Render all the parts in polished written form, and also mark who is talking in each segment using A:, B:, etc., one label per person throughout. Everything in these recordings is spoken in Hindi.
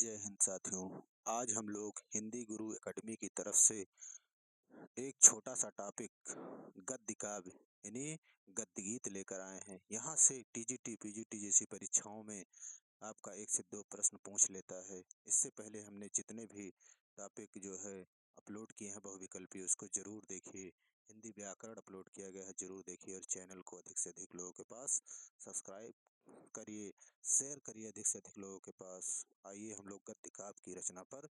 A: जय हिंद साथियों। आज हम लोग हिंदी गुरु एकेडमी की तरफ से एक छोटा सा टॉपिक गद्य काव्य यानी गद्य गीत लेकर आए हैं। यहाँ से टीजीटी पीजीटी जैसी परीक्षाओं में आपका 1 से 2 प्रश्न पूछ लेता है। इससे पहले हमने जितने भी टॉपिक जो है अपलोड किए हैं बहुविकल्पी, उसको जरूर देखिए। हिंदी व्याकरण अपलोड किया गया है, जरूर देखिए। और चैनल को अधिक से अधिक लोगों के पास सब्सक्राइब करिए, शेयर करिए अधिक से अधिक लोगों के पास। आइए हम लोग गद्य काव्य की रचना पर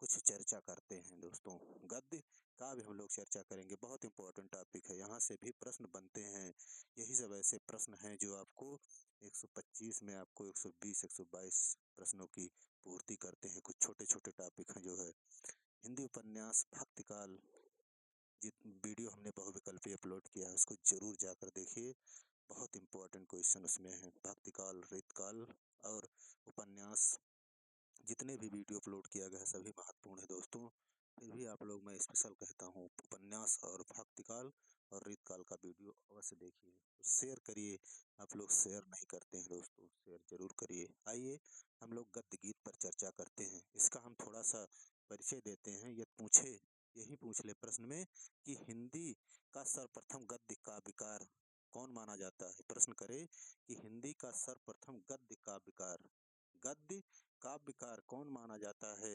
A: कुछ चर्चा करते हैं दोस्तों। गद्य काव्य हम लोग चर्चा करेंगे, बहुत इंपॉर्टेंट टॉपिक है। यहाँ से भी प्रश्न बनते हैं। यही सब ऐसे प्रश्न हैं जो आपको 125 में आपको 120 122 प्रश्नों की पूर्ति करते हैं। कुछ छोटे छोटे टॉपिक हैं जो है हिंदी उपन्यास भक्तिकाल, जित वीडियो हमने बहुविकल्पी अपलोड किया है उसको जरूर जाकर देखिए। बहुत इंपॉर्टेंट क्वेश्चन उसमें है। भक्तिकाल, रीतकाल और उपन्यास, जितने भी वीडियो अपलोड किया गया है सभी महत्वपूर्ण है दोस्तों। फिर भी आप लोग मैं स्पेशल कहता हूँ, उपन्यास और भक्तिकाल और रीतकाल का वीडियो अवश्य देखिए। शेयर करिए, आप लोग शेयर नहीं करते हैं दोस्तों, शेयर जरूर करिए। आइए हम लोग गद्य गीत पर चर्चा करते हैं। इसका हम थोड़ा सा परिचय देते हैं। यही पूछ ले प्रश्न में कि हिंदी का सर्वप्रथम गद्य काव्यकार कौन माना जाता है। प्रश्न करे कि हिंदी का सर्वप्रथम गद्य काव्यकार कौन माना जाता है।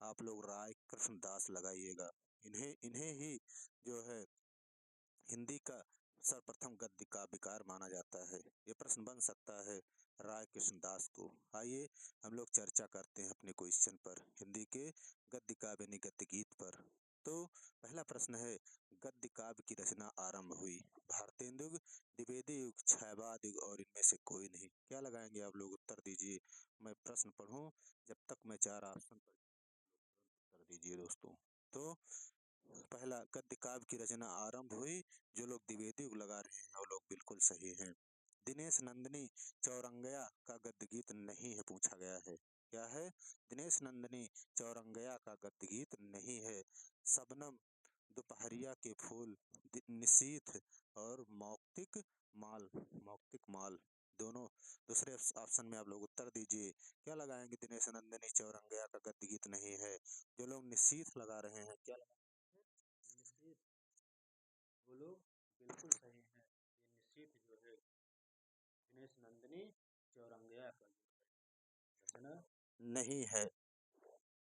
A: आप लोग राय कृष्णदास लगाइएगा। इन्हें इन्हें ही जो है हिंदी का सर्वप्रथम गद्य काव्यकार माना जाता है। ये प्रश्न बन सकता है राय कृष्णदास को। आइए हम लोग चर्चा करते हैं अपने क्वेश्चन पर, हिंदी के गद्य काव्य यानी गद्य गीत पर। तो पहला प्रश्न है, गद्य काव्य की रचना आरंभ हुई भारतेंदु युग, द्विवेदी युग, छायावाद युग और इनमें से कोई नहीं। क्या लगाएंगे आप लोग, उत्तर दीजिए। मैं प्रश्न पढ़ूं जब तक मैं 4 ऑप्शन पर, उत्तर दीजिए दोस्तों। तो पहला, गद्य काव्य की रचना आरंभ हुई, जो लोग द्विवेदी युग लगा रहे हैं वो लोग बिल्कुल सही हैं। दिनेश नंदिनी चौरंगया का गद्य गीत नहीं है, पूछा गया है। क्या है? दिनेश नंदिनी चौरंगया का गद्य गीत नहीं है। शबनम, दोपहरिया के फूल, निशीथ और मौक्तिक माल दोनों दूसरे ऑप्शन में आप लोग उत्तर दीजिए। क्या लगाएंगे? दिनेश नंदिनी चौरंगया का गद्य गीत नहीं है। जो लोग निशीथ लगा रहे हैं, क्या लगाएंगे? निशीथ, वो लोग बिल्कुल सही हैं। ये निशीथ जो है दिनेश नंदिनी चौरंगया का रचना नहीं है।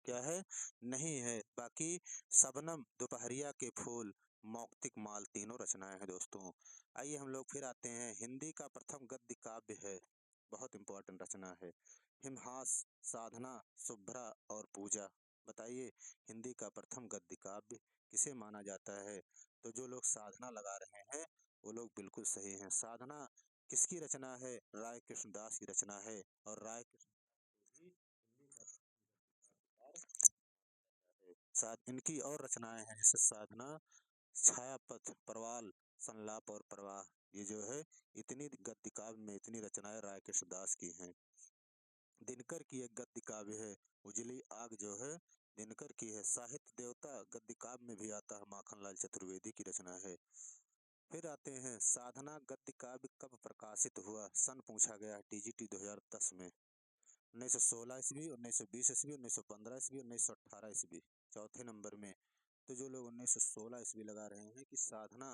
A: क्या है? नहीं है। बाकी शबनम, दोपहरिया के फूल, मौक्तिक माल तीनों रचनाएं हैं दोस्तों। आइए हम लोग फिर आते हैं। हिंदी का प्रथम गद्य काव्य है, बहुत इंपॉर्टेंट रचना है, हिमहास, साधना, शुभ्रा और पूजा। बताइए हिंदी का प्रथम गद्य काव्य किसे माना जाता है। तो जो लोग साधना लगा रहे हैं वो लोग बिल्कुल सही हैं। साधना किसकी रचना है? राय कृष्णदास की रचना है। और राय कृष्णदास को ही हिंदी का साथ इनकी और रचनाएं हैं, जैसे साधना, छायापथ, परवाल, संलाप और प्रवाह। ये जो है इतनी गद्य काव्य में इतनी रचनाएं राय कृष्णदास की हैं। दिनकर की एक गद्य काव्य है, उजली आग, जो है दिनकर की है। साहित्य देवता गद्य काव्य में भी आता है, माखनलाल चतुर्वेदी की रचना है। फिर आते हैं, साधना गद्य काव्य कब प्रकाशित हुआ। सन पूछा गया है टीजीटी 2010 में। 1916 ईस्वी, 1920 ईस्वी, 1915 ईस्वी, 1918 ईस्वी, चौथे नंबर में। तो जो लोग 1916 ईस्वी लगा रहे हैं कि साधना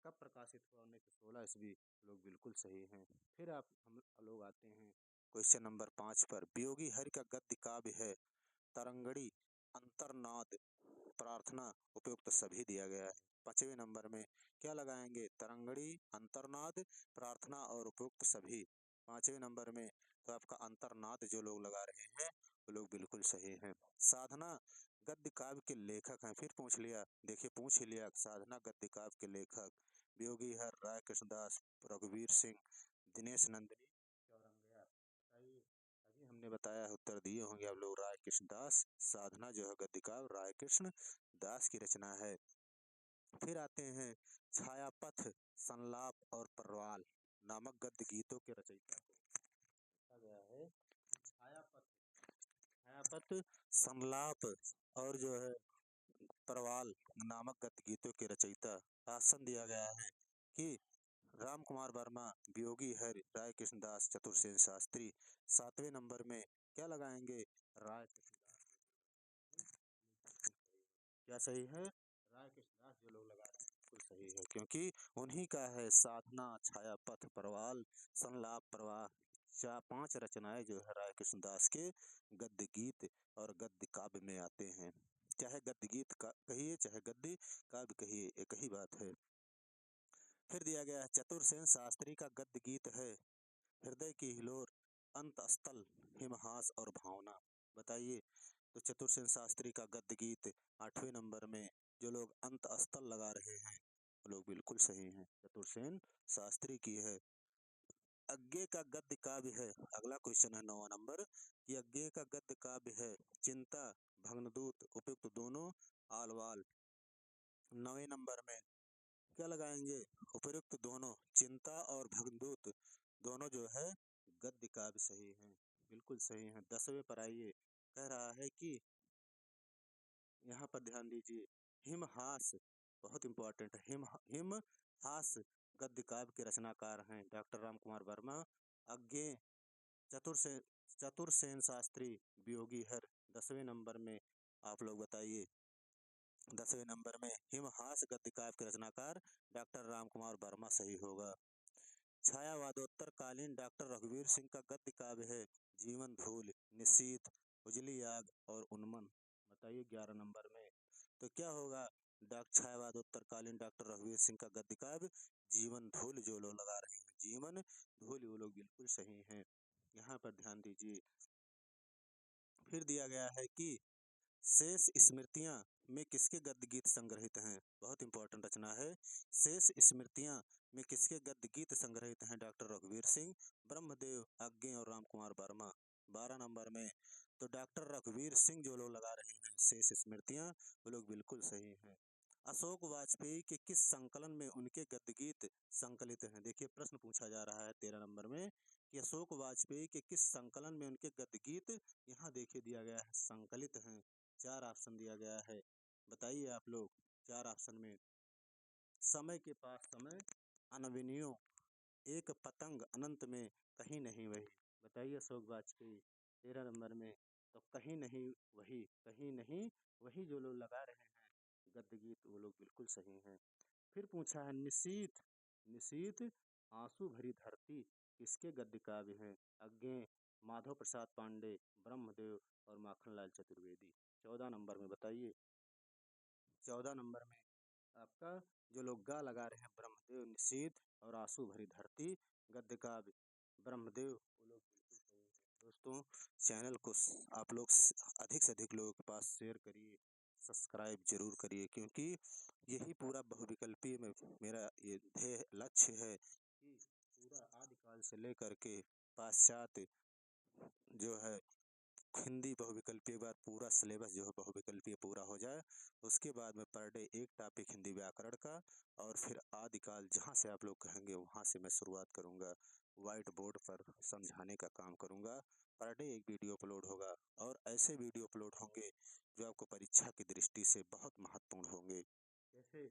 A: कब प्रकाशित हुआ, 1916 ईस्वी, लोग बिल्कुल सही हैं। फिर हम लोग आते हैं क्वेश्चन नंबर 5 पर। वियोगी हरि का गद्य काव्य है तरंगड़ी, अंतर्नाद, प्रार्थना, उपयुक्त सभी दिया गया है। 5वें नंबर में क्या लगाएंगे? तरंगड़ी, अंतर्नाद, प्रार्थना और उपयुक्त सभी 5वें नंबर में। तो आपका अंतर्नाद जो लोग लगा रहे हैं वो लोग बिल्कुल सही हैं। साधना गद्य काव्य के लेखक हैं, फिर पूछ लिया, देखिए पूछ ही लिया। साधना गद्य काव्य के लेखक वियोगी हर, राय कृष्णदास, रघुवीर सिंह, दिनेश नंदिनी चौरंगया। बताइए, अभी हमने बताया, उत्तर दिए होंगे आप लोग। राय कृष्णदास, साधना जो है गद्य काव्य राय कृष्ण दास की रचना है। फिर आते हैं, छायापथ, संलाप और परवाल नामक गद्य गीतों के रचयिता को पूछा गया है। छायापथ, संलाप और जो है परवाल नामक गद्य गीतों के रचयिता। ऑप्शन दिया गया है कि राम कुमार वर्मा, वियोगी हरि, राय कृष्णदास, चतुरसेन शास्त्री। 7वें नंबर में क्या लगाएंगे? राय कृष्णदास। क्या सही है? राय कृष्णदास जो लोग लगा रहे हैं बिल्कुल सही है, क्योंकि उन्हीं का है साधना, छाया, पथ, परवाल, संलाप, प्रवाह। चार पांच रचनाएं जो है राय कृष्णदास के गद्य गीत और गद्य काव्य में आते हैं। चाहे गद्य गीत का कहिए चाहे गद्य काव्य कहिए, एक ही बात है। फिर दिया गया है चतुरसेन शास्त्री का गद्य गीत है हृदय की हिलोर, अंत स्थल, हिमहास और भावना। बताइए। तो चतुरसेन शास्त्री का गद्य गीत 8वें नंबर में जो लोग अंत स्थल लगा रहे हैं वो लोग बिल्कुल सही हैं, चतुरसेन शास्त्री की है। अज्ञे का गद्य काव्य है, अगला क्वेश्चन है 9वां नंबर, कि अज्ञे का गद्य काव्य है चिंता, भग्नदूत, उपयुक्त दोनों, आलवाल। 9वें नंबर में क्या लगाएंगे? उपयुक्त दोनों, चिंता और भग्नदूत दोनों जो है गद्य काव्य सही हैं, बिल्कुल सही हैं। 10वें पर आइए, कह रहा है कि यहाँ पर ध्यान दीजिए, हिमहास बहुत इंपॉर्टेंट है। हिमहास गद्य काव्य के रचनाकार हैं डॉक्टर राम कुमार वर्मा। अज्ञे चतुरसेन चतुरसेन शास्त्री वियोगी हर। 10वें नंबर में आप लोग बताइए। 10वें नंबर में हिमहास गद्य काव्य के रचनाकार डॉक्टर राम कुमार वर्मा सही होगा। छायावादोत्तर कालीन डॉक्टर रघुवीर सिंह का गद्य काव्य है जीवन धूल, निशीथ, उजली आग और उन्मन। बताइए 11 नंबर में तो क्या होगा? डॉक्टर छायावादोत्तर कालीन डॉक्टर रघुवीर सिंह का गद्य काव्य जीवन धूल जो लोग लगा रहे हैं, जीवन धूल, वो लोग बिल्कुल सही हैं। यहाँ पर ध्यान दीजिए। फिर दिया गया है कि शेष स्मृतियां में किसके गद्य गीत संग्रहित हैं? बहुत इंपॉर्टेंट रचना है। शेष स्मृतियां में किसके गद्य गीत संग्रहित हैं? डॉक्टर रघुवीर सिंह, ब्रह्मदेव, अज्ञे और राम कुमार वर्मा। 12 नंबर में तो डॉक्टर रघुवीर सिंह जो लोग लगा रहे हैं शेष स्मृतियां, वो लोग बिल्कुल सही हैं। अशोक वाजपेयी के किस संकलन में उनके गद्य गीत संकलित हैं? देखिए प्रश्न पूछा जा रहा है 13 नंबर में कि अशोक वाजपेयी के किस संकलन में उनके गद्य गीत, यहाँ देखिए दिया गया है संकलित हैं। 4 ऑप्शन दिया गया है, बताइए आप लोग। 4 ऑप्शन में समय के पास समय, अनविनियो, एक पतंग अनंत में, कहीं नहीं वही। बताइए अशोक वाजपेयी 13 नंबर में तो कहीं नहीं वही, कहीं नहीं वही जो लोग लगा रहे हैं गद्य गीत, वो लोग बिल्कुल सही हैं। फिर पूछा है निशीथ, निशीथ आंसू भरी धरती किसके गद्य काव्य हैं? अज्ञे, माधव प्रसाद पांडे, ब्रह्मदेव और माखनलाल चतुर्वेदी। 14 नंबर में बताइए। 14 नंबर में आपका जो लोग गा लगा रहे हैं ब्रह्मदेव, निशीथ और आंसू भरी धरती गद्य काव्य ब्रह्मदेव, वो लोग बिल्कुल सही हैं। दोस्तों चैनल को आप लोग अधिक से अधिक लोगों के पास शेयर करिए, सब्सक्राइब जरूर करिए, क्योंकि यही पूरा बहुविकल्पीय में मेरा ये ध्येय लक्ष्य है कि पूरा आदिकाल से लेकर के पाश्चात्य जो है हिंदी बहुविकल्पीय, एक बार पूरा सिलेबस जो है बहुविकल्पीय पूरा हो जाए, उसके बाद में पर डे एक टॉपिक हिंदी व्याकरण का, और फिर आदिकाल जहाँ से आप लोग कहेंगे वहाँ से मैं शुरुआत करूँगा, व्हाइट बोर्ड पर समझाने का काम करूँगा। पर डे एक वीडियो अपलोड होगा, और ऐसे वीडियो अपलोड होंगे जो आपको परीक्षा की दृष्टि से बहुत महत्वपूर्ण होंगे। जैसे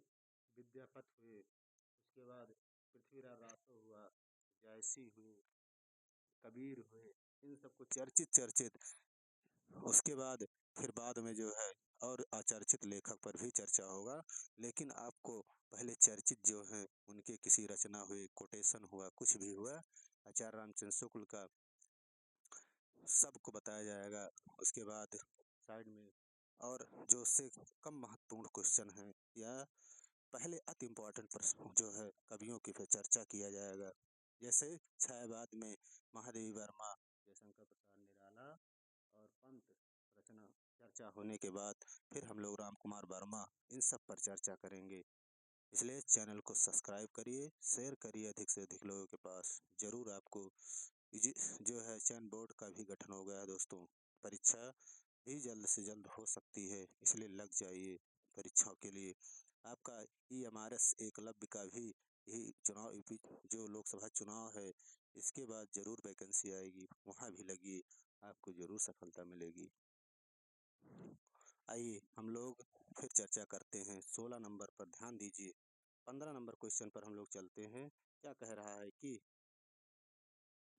A: विद्यापत हुए, उसके बाद पृथ्वीराज रासो हुआ, जयसी हुए, कबीर हुए, इन सबको चर्चित चर्चित, उसके बाद फिर बाद में जो है और अचर्चित लेखक पर भी चर्चा होगा, लेकिन आपको पहले चर्चित जो हैं उनके किसी रचना हुई, कोटेशन हुआ, कुछ भी हुआ, आचार्य रामचंद्र शुक्ल का, सबको बताया जाएगा। उसके बाद साइड में और जो उससे कम महत्वपूर्ण क्वेश्चन हैं या पहले अति इम्पोर्टेंट प्रश्न जो है कवियों की फिर चर्चा किया जाएगा। जैसे छायावाद में महादेवी वर्मा, जयशंकर प्रसाद निराला और पंत रचना चर्चा होने के बाद फिर हम लोग राम कुमार वर्मा, इन सब पर चर्चा करेंगे। इसलिए चैनल को सब्सक्राइब करिए, शेयर करिए अधिक से अधिक लोगों के पास। जरूर आपको जो है चयन बोर्ड का भी गठन हो गया है दोस्तों, परीक्षा भी जल्द से जल्द हो सकती है, इसलिए लग जाइए परीक्षाओं के लिए। आपका EMRS एकलव्य का भी यही चुनाव जो लोकसभा चुनाव है, इसके बाद जरूर वैकेंसी आएगी, वहाँ भी लगिए, आपको जरूर सफलता मिलेगी। आइए हम लोग फिर चर्चा करते हैं 16 नंबर पर, ध्यान दीजिए। 15 नंबर क्वेश्चन पर हम लोग चलते हैं। क्या कह रहा है कि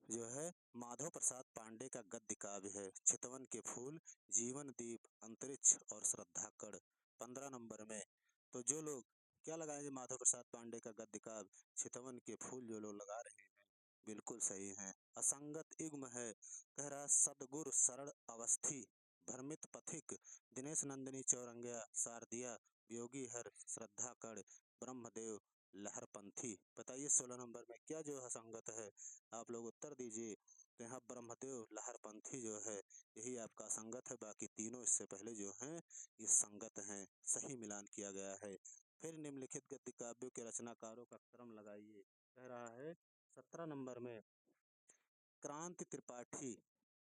A: जो है माधव प्रसाद पांडे का गद्य काव्य है चितवन के फूल, जीवन दीप, अंतरिक्ष और श्रद्धा कण। 15 नंबर में तो जो लोग क्या लगाएंगे माधव प्रसाद पांडे का गद्य काव्य चितवन के फूल जो लोग लगा रहे हैं बिल्कुल सही है। असंगत युग्म है कह रहा सदगुरु शरण अवस्थी, भ्रमित पथिक, दिनेश नंदिनी चौरंगिया, शारदिया, योगी हर, श्रद्धा कण, ब्रह्मदेव, लहरपंथी। बताइए 16 नंबर में क्या जो असंगत है, आप लोग उत्तर दीजिए। तो यहाँ ब्रह्मदेव लहरपंथी जो है यही आपका संगत है, बाकी तीनों इससे पहले जो हैं ये संगत हैं, सही मिलान किया गया है। फिर निम्नलिखित गद्य काव्यों के रचनाकारों का क्रम लगाइए, कह रहा है 17 नंबर में क्रांति त्रिपाठी,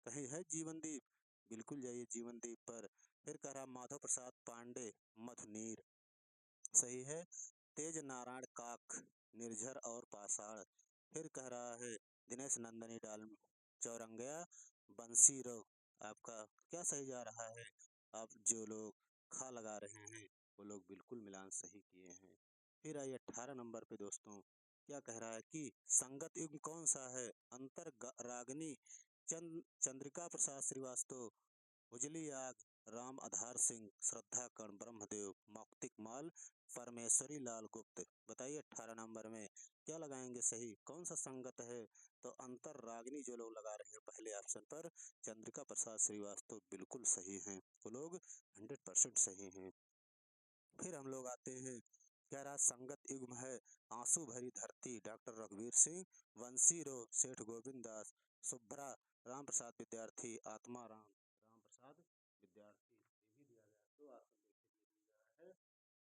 A: कहीं है जीवनदीप, बिल्कुल जाइए जीवनदीप पर। फिर कह रहा माधव प्रसाद पांडे मधुनीर, सही है। तेज नारायण काक, निर्झर और पाषाण। फिर कह रहा है दिनेश नंदनी डाल चौरंगिया, बंसी रो। आपका क्या सही जा रहा है, आप जो लोग खा लगा रहे हैं वो लोग बिल्कुल मिलान सही किए हैं। फिर आइए 18 नंबर पे दोस्तों, क्या कह रहा है कि संगत युग्म कौन सा है, अंतर रागनी, चंद्रिका प्रसाद श्रीवास्तव, उजली आग, राम आधार सिंह, श्रद्धा कर्ण, ब्रह्मदेव, मौक्तिक माल, परमेश्वरी लाल गुप्त। बताइए 18 नंबर में क्या लगाएंगे सही, कौन सा संगत है। तो अंतर रागनी जो लोग लगा रहे हैं पहले ऑप्शन पर चंद्रिका प्रसाद श्रीवास्तव बिल्कुल सही हैं, वो लोग 100% सही हैं। फिर हम लोग आते हैं, कह रहा संगत युग्म है आंसू भरी धरती, डॉक्टर रघुवीर सिंह, वंशी रो, सेठ गोविंद दास, शुभ्रा, राम प्रसाद विद्यार्थी, आत्मा राम, राम प्रसाद विद्यार्थी। ये भी दिया गया है, दो ऑप्शन देखिए दिया गया है,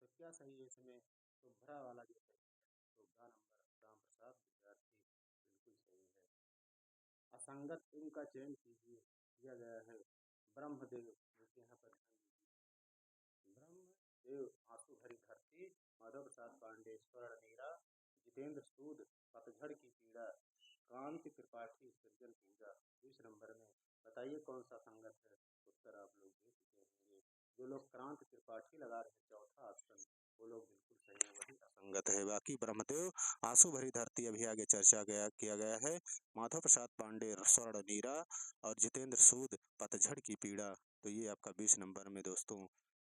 A: तो क्या सही है इसमें, शुभ्रा वाला जो सही है, तो ग नंबर राम प्रसाद विद्यार्थी बिल्कुल सही है। असंगत युग्म का चयन कीजिए, दिया गया है ब्रह्मदेव, देखिए यहाँ पर ध्यान दीजिए, ब्रह्मदेव, आंसू भरी धरती, माधव प्रसाद पांडे, स्वर्ण नीरा, जितेंद्र सूद, पतझड़ की पीड़ा, कांति त्रिपाठी, सृजन पूजा। 20 नंबर में बताइए कौन सा संगत है, उत्तर आप लोग दे चुके होंगे। जो लोग क्रांति त्रिपाठी लगा रहे हैं चौथा ऑप्शन, वो लोग बिल्कुल सही है, वही असंगत है। बाकी ब्रह्मदेव, आंसू भरी धरती अभी आगे चर्चा किया गया है, माधव प्रसाद पांडे स्वर्ण नीरा और जितेंद्र सूद पतझड़ की पीड़ा। तो ये आपका 20 नंबर में दोस्तों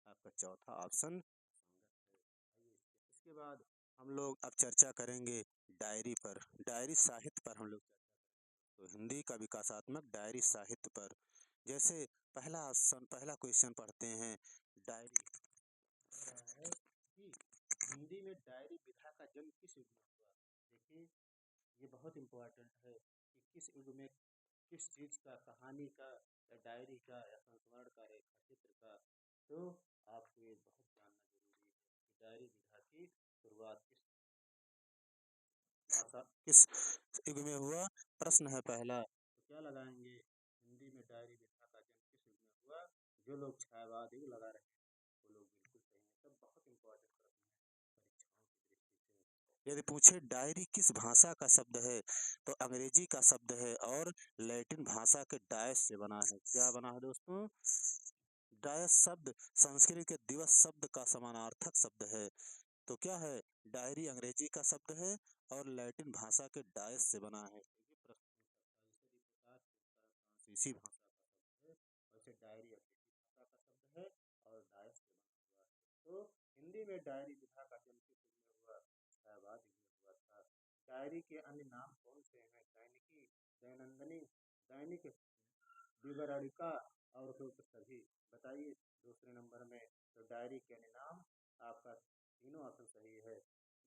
A: आपका चौथा ऑप्शन संगत है। आइए इसके बाद हम लोग अब चर्चा करेंगे डायरी पर, डायरी साहित्य पर हम लोग चर्चा करेंगे। तो हिंदी का विकासात्मक डायरी साहित्य पर, जैसे पहला ऑप्शन, पहला क्वेश्चन पढ़ते हैं, डायरी कह रहा है कि हिंदी में डायरी विधा का जन्म किस युग में हुआ। देखिए ये बहुत इम्पोर्टेंट है कि किस युग में किस चीज का, कहानी का या डायरी का या संस्मरण का, रेखा चित्र का, तो आपको ये बहुत जानना जरूरी है कि डायरी विधा की शुरुआत किस भाषा किस युग में हुआ। प्रश्न है पहला, तो क्या लगाएंगे, हिंदी में डायरी विधा का जन्म किस युग में हुआ। जो लोग छायावाद युग लगा रहे हैं वो लोग बिल्कुल सही है, सब बहुत इंपॉर्टेंट प्रश्न है परीक्षाओं की दृष्टि से। यदि पूछे डायरी किस भाषा का शब्द है, तो अंग्रेजी का शब्द है और लैटिन भाषा के डायस से बना है। क्या बना है दोस्तों, डायस शब्द संस्कृत के दिवस शब्द का समानार्थक शब्द है। तो क्या है, डायरी अंग्रेजी का शब्द है और लैटिन भाषा के डायस से बना है। देखिए प्रश्न हो सकता है, जैसे रिपोर्टाज फ्रांसीसी भाषा का शब्द है, वैसे डायरी अंग्रेजी भाषा का शब्द है और डायस से बना हुआ है। तो हिंदी में डायरी विधा का जन्म किस युग में हुआ, शाहबाद युग में हुआ था। डायरी के अन्य नाम कौन से हैं, दैनिकी, दैनंदिनी, दैनिक विवरणिका और तो सभी। बताइए दूसरे नंबर में, तो डायरी के अन्य नाम आपका तीनों ऑप्शन सही है,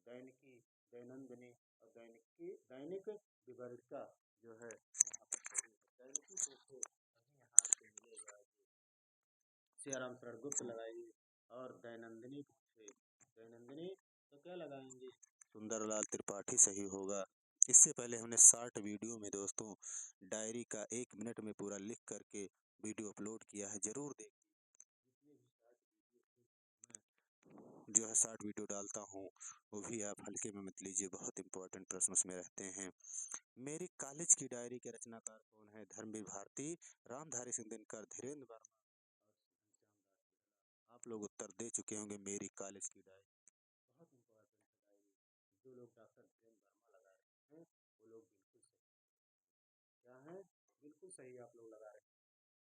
A: दैनिकी, दैनंदिनी और दैनिक विवरणिका जो है यहाँ पर सही है। दैनिकी पूछे कहीं यहाँ से मिलेगा, सियाराम शरण गुप्त लगाइए, और दैनंदिनी पूछे, दैनंदिनी तो क्या लगाएंगे, सुंदरलाल त्रिपाठी सही होगा। इससे पहले हमने शॉर्ट वीडियो में दोस्तों डायरी का 1 मिनट में पूरा लिख करके वीडियो अपलोड किया है, जरूर देखिए। जितने भी शॉर्ट वीडियो मैं जो है शॉर्ट वीडियो डालता हूँ वो भी आप हल्के में मत लीजिए, बहुत इंपॉर्टेंट प्रश्न उसमें रहते हैं। मेरी कॉलेज की डायरी के रचनाकार कौन है, धर्मवीर भारती, रामधारी सिंह दिनकर, धीरेन्द्र वर्मा और घनश्याम दास बिरला। आप लोग उत्तर दे चुके होंगे, मेरी कॉलेज की डायरी बहुत इंपॉर्टेंट है डायरी। जो लोग डॉक्टर धीरेन्द्र वर्मा लगा रहे हैं वो लोग बिल्कुल सही। हैं, बिल्कुल सही आप लोग लगा रहे हैं।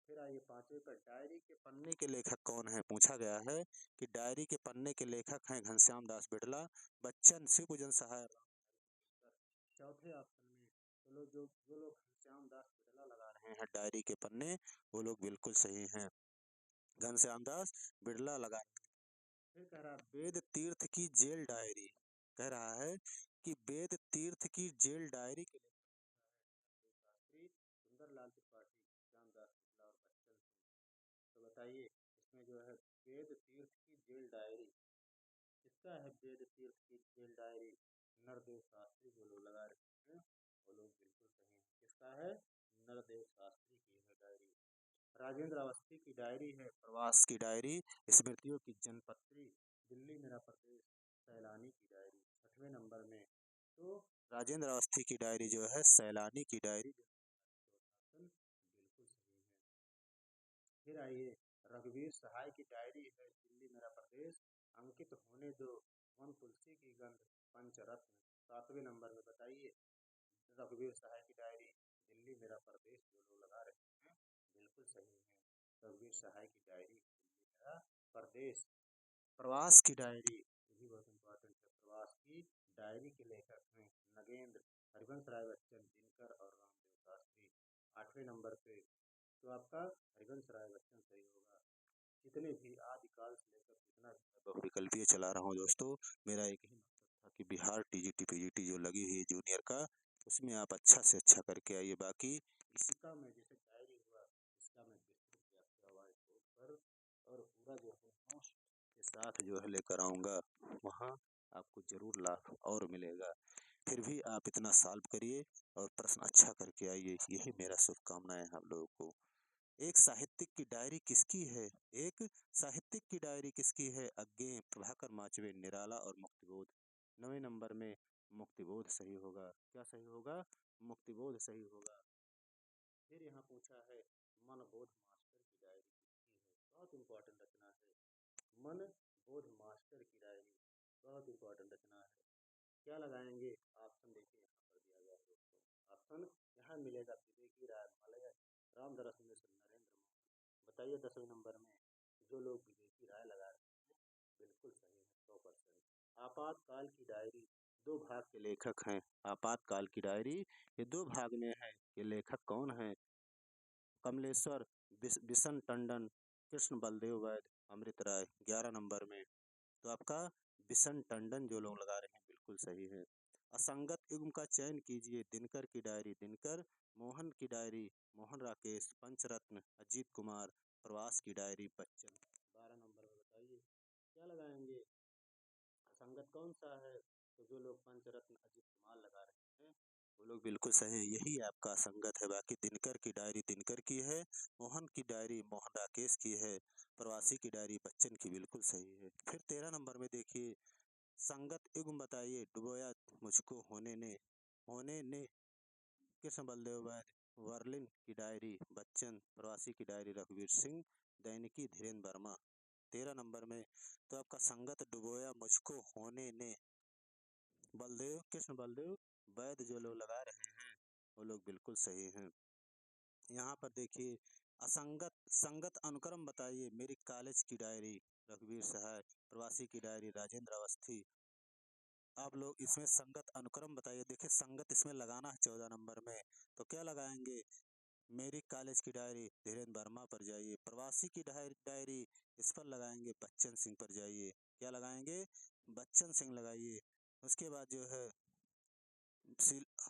A: फिर आइए पांचवे पर, डायरी के पन्ने के लेखक कौन है? पूछा गया है कि डायरी के पन्ने के लेखक हैं घनश्याम दास बिड़ला, बच्चन, शिवपूजन सहाय, चौथे ऑप्शन में तो लोग जो लोग घनश्याम दास बिड़ला लगा रहे हैं डायरी के पन्ने, वो लोग बिल्कुल सही हैं, घनश्याम दास बिड़ला लगा। फिर कह रहा है वेद तीर्थ की जेल डायरी, कह रहा है कि वेद तीर्थ की जेल डायरी के लेखक शास्त्री, सुंदरलाल त्रिपाठी, रामदास शुक्ला और बच्चन सिंह। तो बताइए इसमें जो है वेद तीर्थ की जेल डायरी किसका है? वेद तीर्थ की जेल डायरी नरदेव शास्त्री जो लोग लगा रहे हैं वो लोग बिल्कुल सही हैं। किसका है? नरदेव शास्त्री की है डायरी। राजेंद्र अवस्थी की डायरी है प्रवास की डायरी, स्मृतियों की जनपत्री, दिल्ली मेरा प्रदेश, सैलानी की डायरी, छठवें नंबर में। तो राजेंद्र अवस्थी की डायरी जो है सैलानी की डायरी, बिल्कुल सही है। फिर आइए रघुवीर सहाय की डायरी है दिल्ली मेरा प्रदेश, अंकित होने दो, वन तुलसी की गंध, पंचरत्न, सातवें नंबर में। बताइए रघुवीर सहाय की डायरी दिल्ली मेरा प्रदेश जो लोग लगा रहे हैं बिल्कुल सही है, रघुवीर सहाय की डायरी दिल्ली मेरा प्रदेश। प्रवास की डायरी, ये भी बहुत इम्पोर्टेंट है, प्रवास की डायरी के लेखक हैं नगेंद्र, हरिवंश राय बच्चन, दिनकर और रामदेव शास्त्री, आठवें नंबर पे। तो आपका हरिवंश राय बच्चन सही होगा। जितने भी आदिकाल से लेकर जितना भी मैं बहुविकल्पीय चला रहा हूँ दोस्तों, मेरा एक ही मकसद था कि बिहार टीजीटी पीजीटी जो लगी हुई है जूनियर का, उसमें आप अच्छा से अच्छा करके आइए। बाकी इसी का मैं जैसे डायरी हुआ इसका मैं विस्तृत व्याख्या व्हाइट बोर्ड पर और पूरा जो है नोट्स के साथ जो है लेकर आऊँगा, वहाँ आपको जरूर लाभ और मिलेगा। फिर भी आप इतना सॉल्व करिए और प्रश्न अच्छा करके आइए, यही मेरा शुभकामनाएं हैं आप लोगों को। एक साहित्यिक की डायरी किसकी है? एक साहित्यिक की डायरी किसकी है? अज्ञे, प्रभाकर माचवे, निराला और मुक्तिबोध। 9वें नंबर में मुक्तिबोध सही होगा। क्या सही होगा? मुक्तिबोध सही होगा। फिर यहाँ पूछा है मन बोध मास्टर की डायरी किसकी है? बहुत इंपॉर्टेंट रचना है, मन बोध मास्टर की डायरी, बहुत इंपॉर्टेंट रचना है। क्या लगाएंगे? ऑप्शन देखिए यहाँ पर दिया गया है दोस्तों, ऑप्शन यहाँ मिलेगा विवेकी राय, मलय, रामदरस मिश्र, नरेंद्र मोहन। बताइए 10वें नंबर में जो लोग विवेकी राय लगा रहे हैं बिल्कुल सही है, 100%। आपातकाल की डायरी, दो भाग के लेखक हैं। आपातकाल की डायरी ये दो भाग में है, ये लेखक कौन है? कमलेश्वर, बिशन टंडन, कृष्ण बलदेव वैद, अमृत राय। 11 नंबर में तो आपका बिशन टंडन जो लोग लगा रहे हैं बिल्कुल सही है। असंगत युग्म का चयन कीजिए, दिनकर की डायरी दिनकर, मोहन की डायरी मोहन राकेश, पंचरत्न अजीत कुमार, प्रवास की डायरी बच्चन। 12 नंबर में बताइए क्या लगाएंगे? असंगत कौन सा है? तो जो लोग पंचरत्न अजीत कुमार लगा रहे हैं वो लोग बिल्कुल सही है, यही आपका असंगत है। बाकी दिनकर की डायरी दिनकर की है, मोहन की डायरी मोहन राकेश की है, प्रवासी की डायरी बच्चन की बिल्कुल सही है। फिर 13 नंबर में देखिए संगत युग्म बताइए, डुबोया मुझको होने ने, कृष्ण बलदेव वैद, वर्लिन की डायरी बच्चन, प्रवासी की डायरी रघुवीर सिंह, दैनिकी धीरेन्द्र वर्मा। 13 नंबर में तो आपका संगत डुबोया मुझको होने ने, बलदेव कृष्ण बलदेव वैद जो लोग लगा रहे हैं वो लोग बिल्कुल सही हैं। यहाँ पर देखिए असंगत संगत अनुक्रम बताइए, मेरी कॉलेज की डायरी रघुवीर सहाय, प्रवासी की डायरी राजेंद्र अवस्थी। आप लोग इसमें संगत अनुक्रम बताइए। देखिए संगत इसमें लगाना है 14 नंबर में, तो क्या लगाएंगे? मेरी कॉलेज की डायरी धीरेन्द्र वर्मा पर जाइए, प्रवासी की डायरी इस पर लगाएंगे बच्चन सिंह पर जाइए। क्या लगाएंगे? बच्चन सिंह लगाइए। उसके बाद जो है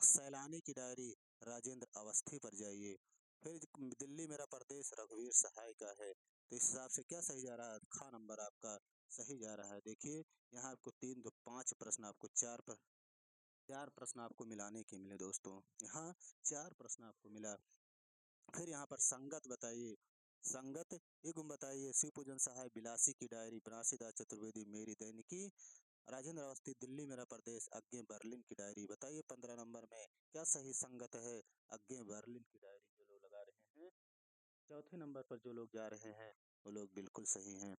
A: सैलानी की डायरी राजेंद्र अवस्थी पर जाइए। फिर दिल्ली मेरा प्रदेश रघुवीर सहाय का है, तो इस हिसाब से क्या सही जा रहा है? खा नंबर आपका सही जा रहा है। देखिए यहाँ आपको 3 2 5 प्रश्न, आपको 4 प्रश्न आपको मिलाने के मिले दोस्तों, यहाँ 4 प्रश्न आपको मिला। फिर यहाँ पर संगत बताइए, संगत युग्म बताइए, शिवपूजन सहाय बिलासी की डायरी, बनारसीदास चतुर्वेदी, मेरी दैनिकी, राजेंद्र अवस्थी दिल्ली मेरा प्रदेश, अज्ञे बर्लिन की डायरी। बताइए 15 नंबर में क्या सही संगत है? अज्ञे बर्लिन की डायरी जो लोग लगा रहे हैं। चौथे नंबर पर जो लोग जा रहे हैं वो लोग बिल्कुल सही हैं।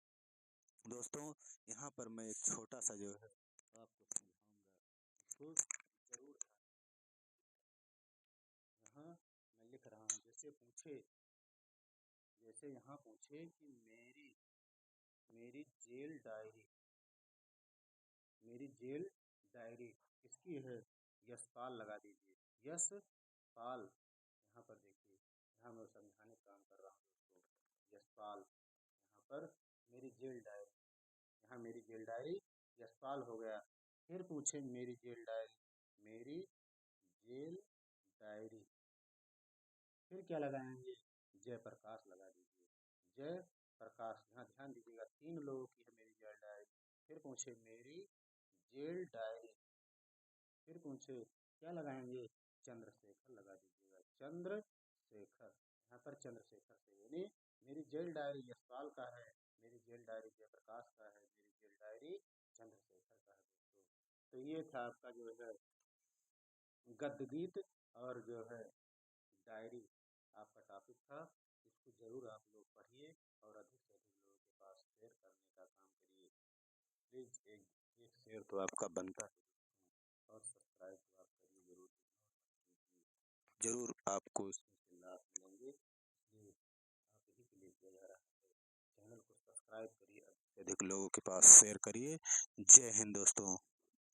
A: दोस्तों यहाँ पर मैं एक छोटा सा जो है आपको समझाऊंगा, इसको जरूर यहाँ मैं लिख पूछे, जैसे यहाँ पूछे कि मेरी जेल डायरी, मेरी जेल डायरी किसकी है? यशपाल लगा दीजिए, यशपाल। यहाँ पर देखिए, यहाँ मैं समझाने का काम कर रहा हूँ दोस्तों। यशपाल, यहाँ पर मेरी जेल डायरी, यहाँ मेरी जेल डायरी यशपाल हो गया। फिर पूछे मेरी जेल डायरी, मेरी जेल डायरी, फिर क्या लगाएंगे? जयप्रकाश लगा दीजिए, जयप्रकाश। यहाँ ध्यान दीजिएगा, 3 लोगों की है मेरी जेल डायरी। फिर पूछे मेरी जेल डायरी, फिर पूछे क्या लगाएंगे? चंद्रशेखर लगा दीजिएगा, चंद्रशेखर। यहाँ पर चंद्रशेखर से, यानी मेरी जेल डायरी यशपाल का है, मेरी जेल डायरी जयप्रकाश का है, मेरी जेल डायरी चंद्रशेखर का है दोस्तों। तो ये था आपका जो है गद्य गीत और जो है डायरी आपका टॉपिक था। इसको जरूर आप लोग पढ़िए और अधिक से अधिक लोगों के पास शेयर करने का काम करिए। प्लीज़ एक शेयर तो आपका बनता है दोस्तों, और सब्सक्राइब तो आप करिए जरूर, जरूर आपको इसमें से लाभ मिलेंगे। इसलिए आप यही के लिए किया जा रहा है, चैनल को सब्सक्राइब करिए, अधिक से अधिक लोगों के पास शेयर करिए। जय हिंद दोस्तों।